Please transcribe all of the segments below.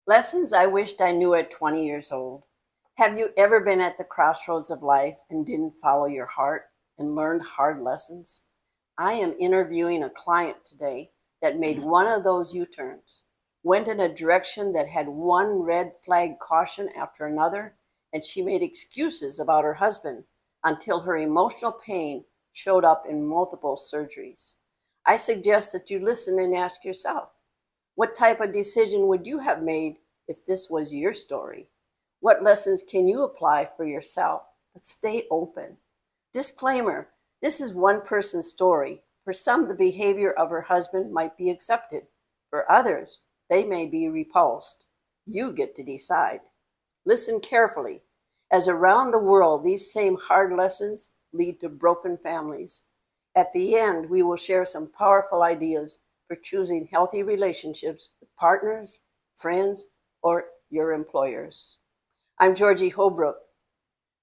Lessons I wished I knew at 20 years old. Have you ever been at the crossroads of life and didn't follow your heart and learned hard lessons? I am interviewing a client today that made one of those U-turns, went in a direction that had one red flag caution after another, and she made excuses about her husband until her emotional pain showed up in multiple surgeries. I suggest that you listen and ask yourself, what type of decision would you have made if this was your story? What lessons can you apply for yourself? But stay open. Disclaimer, this is one person's story. For some, the behavior of her husband might be accepted. For others, they may be repulsed. You get to decide. Listen carefully, as around the world, these same hard lessons lead to broken families. At the end, we will share some powerful ideas for choosing healthy relationships with partners, friends, or your employers. I'm Georgie Holbrook.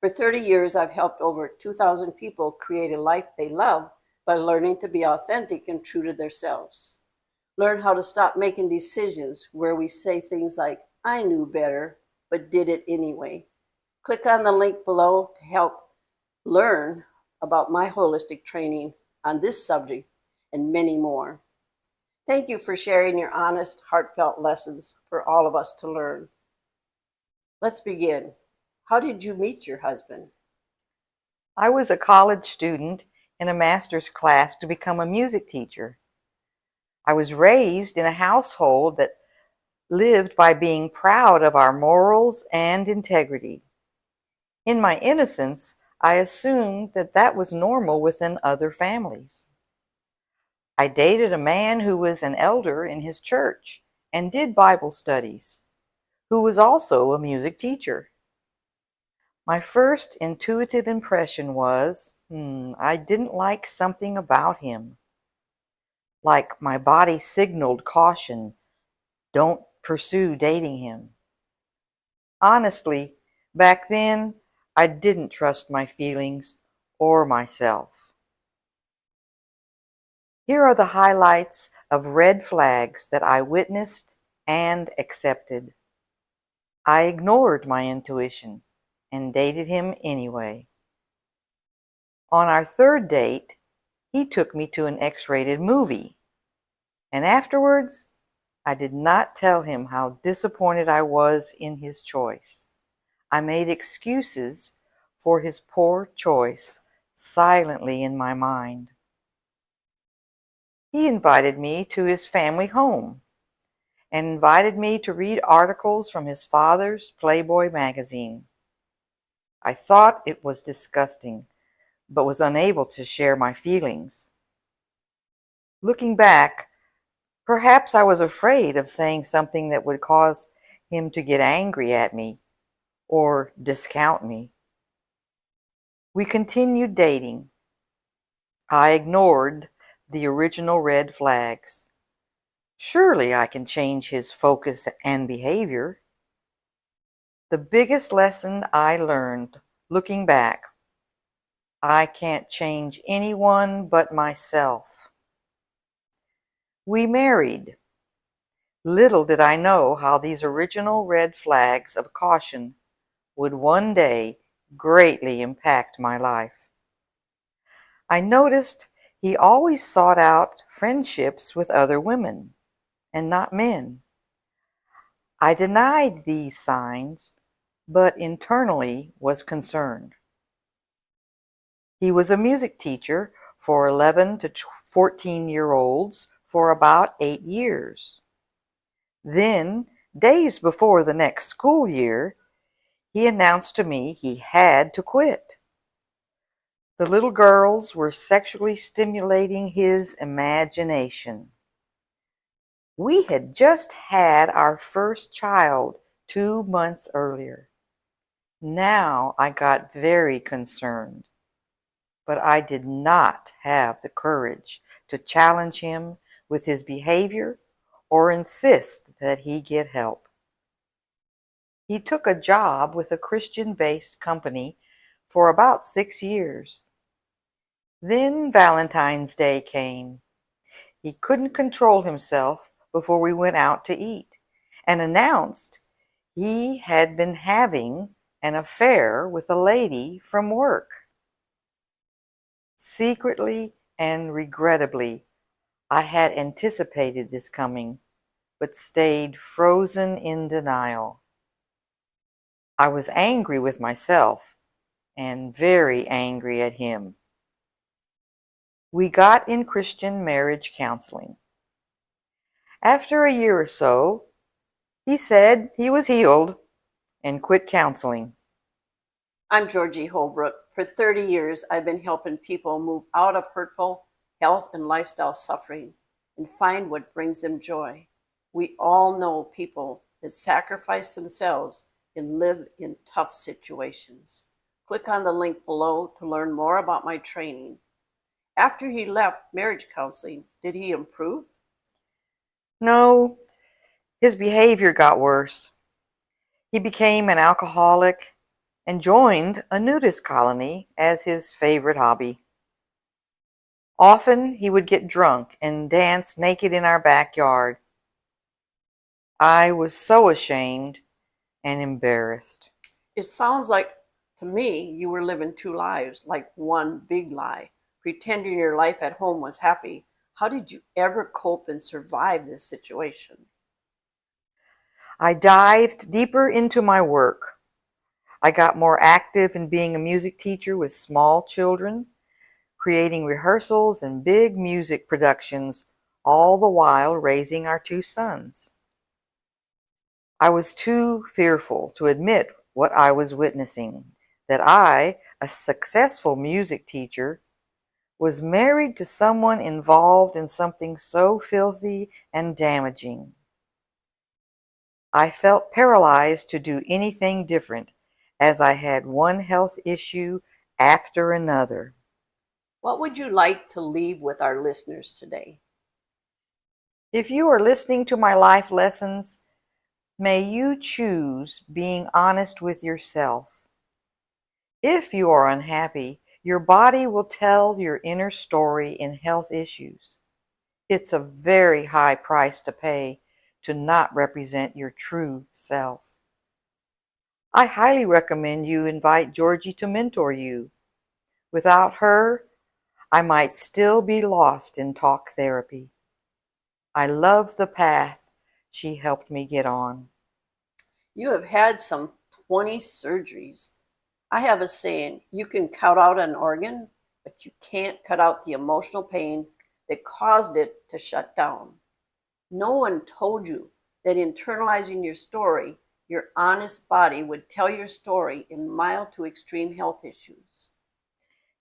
For 30 years, I've helped over 2,000 people create a life they love by learning to be authentic and true to themselves. Learn how to stop making decisions where we say things like, I knew better, but did it anyway. Click on the link below to help learn about my holistic training on this subject and many more. Thank you for sharing your honest, heartfelt lessons for all of us to learn. Let's begin. How did you meet your husband? I was a college student in a master's class to become a music teacher. I was raised in a household that lived by being proud of our morals and integrity. In my innocence, I assumed that that was normal within other families. I dated a man who was an elder in his church and did Bible studies, who was also a music teacher. My first intuitive impression was, I didn't like something about him. Like my body signaled caution, don't pursue dating him. Honestly, back then, I didn't trust my feelings or myself. Here are the highlights of red flags that I witnessed and accepted. I ignored my intuition and dated him anyway. On our third date, he took me to an X-rated movie, and afterwards, I did not tell him how disappointed I was in his choice. I made excuses for his poor choice silently in my mind. He invited me to his family home and invited me to read articles from his father's Playboy magazine. I thought it was disgusting, but was unable to share my feelings. Looking back, perhaps I was afraid of saying something that would cause him to get angry at me or discount me. We continued dating. I ignored the original red flags. Surely I can change his focus and behavior. The biggest lesson I learned, looking back, I can't change anyone but myself. We married. Little did I know how these original red flags of caution would one day greatly impact my life. I noticed he always sought out friendships with other women and not men. I denied these signs, but internally was concerned. He was a music teacher for 11 to 14-year-olds for about 8 years. Then, days before the next school year, he announced to me he had to quit. The little girls were sexually stimulating his imagination. We had just had our first child 2 months earlier. Now I got very concerned, but I did not have the courage to challenge him with his behavior or insist that he get help. He took a job with a Christian-based company for about 6 years. Then Valentine's Day came. He couldn't control himself before we went out to eat, and announced he had been having an affair with a lady from work. Secretly and regrettably, I had anticipated this coming, but stayed frozen in denial. I was angry with myself and very angry at him. We got in Christian marriage counseling. After a year or so, he said he was healed and quit counseling. I'm Georgie Holbrook. For 30 years, I've been helping people move out of hurtful health and lifestyle suffering and find what brings them joy. We all know people that sacrifice themselves and live in tough situations. Click on the link below to learn more about my training. After he left marriage counseling, did he improve? No, his behavior got worse. He became an alcoholic and joined a nudist colony as his favorite hobby. Often he would get drunk and dance naked in our backyard. I was so ashamed and embarrassed. It sounds like to me you were living two lives, like one big lie, pretending your life at home was happy. How did you ever cope and survive this situation? I dived deeper into my work. I got more active in being a music teacher with small children, creating rehearsals and big music productions, all the while raising our two sons. I was too fearful to admit what I was witnessing, that I, a successful music teacher, was married to someone involved in something so filthy and damaging. I felt paralyzed to do anything different, as I had one health issue after another. What would you like to leave with our listeners today? If you are listening to my life lessons, may you choose being honest with yourself. If you are unhappy, your body will tell your inner story in health issues. It's a very high price to pay to not represent your true self. I highly recommend you invite Georgie to mentor you. Without her, I might still be lost in talk therapy. I love the path she helped me get on. You have had some 20 surgeries. I have a saying, you can cut out an organ, but you can't cut out the emotional pain that caused it to shut down. No one told you that internalizing your story, your honest body would tell your story in mild to extreme health issues.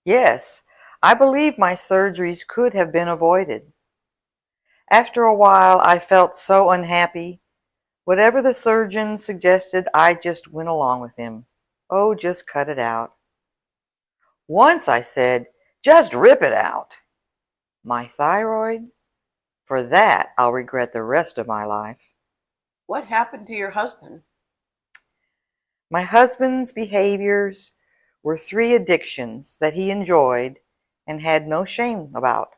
Yes, I believe my surgeries could have been avoided. After a while, I felt so unhappy. Whatever the surgeon suggested, I just went along with him. Oh, just cut it out. Once I said, just rip it out. My thyroid? For that, I'll regret the rest of my life. What happened to your husband? My husband's behaviors were 3 addictions that he enjoyed and had no shame about.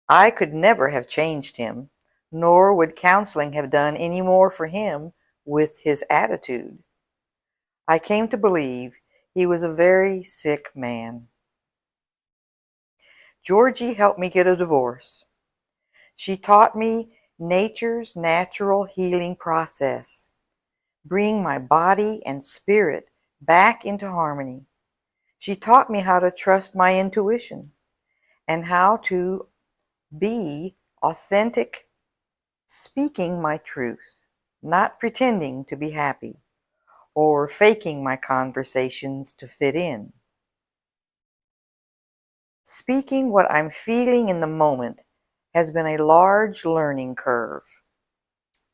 I could never have changed him, nor would counseling have done any more for him with his attitude. I came to believe he was a very sick man. Georgie helped me get a divorce. She taught me nature's natural healing process, bring my body and spirit back into harmony. She taught me how to trust my intuition and how to be authentic, speaking my truth, not pretending to be happy or faking my conversations to fit in. Speaking what I'm feeling in the moment has been a large learning curve.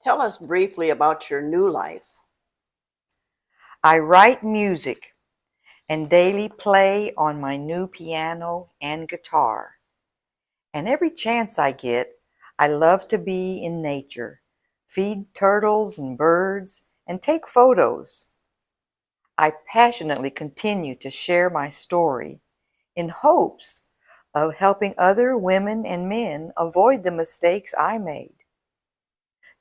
Tell us briefly about your new life. I write music and daily play on my new piano and guitar. And every chance I get, I love to be in nature, feed turtles and birds, and take photos. I passionately continue to share my story in hopes of helping other women and men avoid the mistakes I made.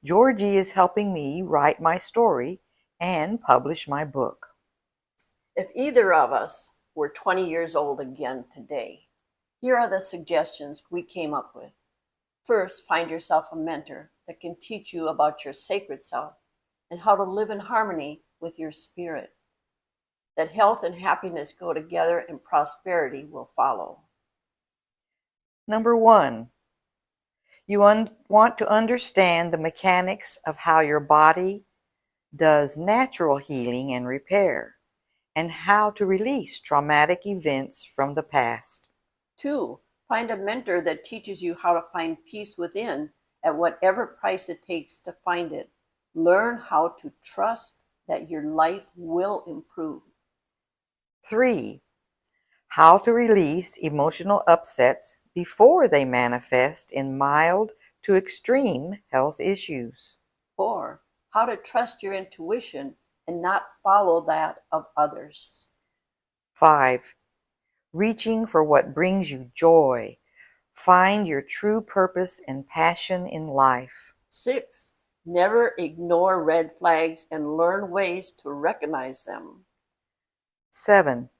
Georgie is helping me write my story and publish my book. If either of us were 20 years old again today, here are the suggestions we came up with. First, find yourself a mentor that can teach you about your sacred self and how to live in harmony with your spirit. That health and happiness go together and prosperity will follow. Number 1, you want to understand the mechanics of how your body does natural healing and repair, and how to release traumatic events from the past. 2, find a mentor that teaches you how to find peace within at whatever price it takes to find it. Learn how to trust that your life will improve. 3, how to release emotional upsets before they manifest in mild to extreme health issues. 4, how to trust your intuition and not follow that of others. 5, reaching for what brings you joy. Find your true purpose and passion in life. 6, never ignore red flags and learn ways to recognize them. 7,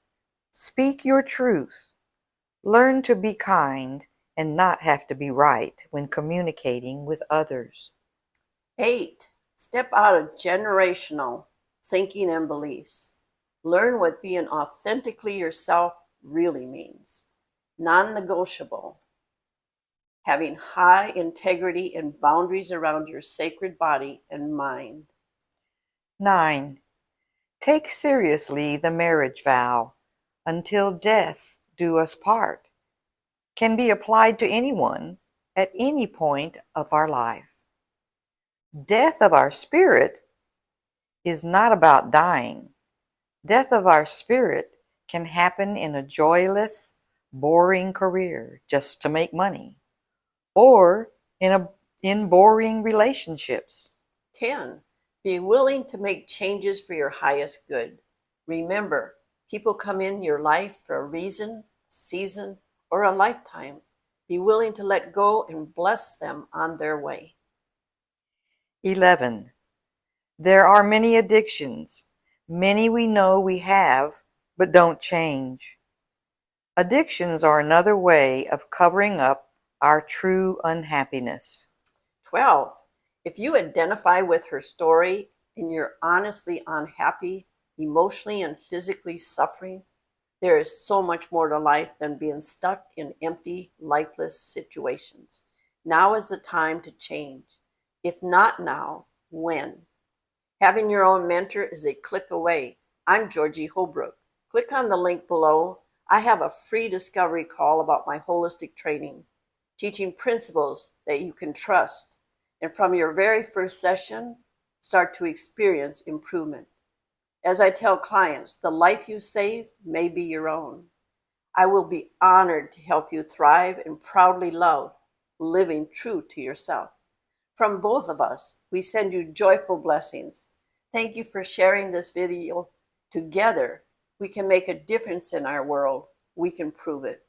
speak your truth. Learn to be kind and not have to be right when communicating with others. 8, step out of generational thinking and beliefs. Learn what being authentically yourself really means. Non-negotiable. Having high integrity and boundaries around your sacred body and mind. 9, take seriously the marriage vow. Until death do us part. Can be applied to anyone at any point of our life. Death of our spirit is not about dying. Death of our spirit can happen in a joyless, boring career just to make money, or in boring relationships. 10, be willing to make changes for your highest good. Remember, people come in your life for a reason, a season, or a lifetime. Be willing to let go and bless them on their way. 11. There are many addictions, many we know we have, but don't change. Addictions are another way of covering up our true unhappiness. 12, if you identify with her story and you're honestly unhappy, emotionally and physically suffering, there is so much more to life than being stuck in empty, lifeless situations. Now is the time to change. If not now, when? Having your own mentor is a click away. I'm Georgie Holbrook. Click on the link below. I have a free discovery call about my holistic training, teaching principles that you can trust. And from your very first session, start to experience improvement. As I tell clients, the life you save may be your own. I will be honored to help you thrive and proudly love, living true to yourself. From both of us, we send you joyful blessings. Thank you for sharing this video. Together, we can make a difference in our world. We can prove it.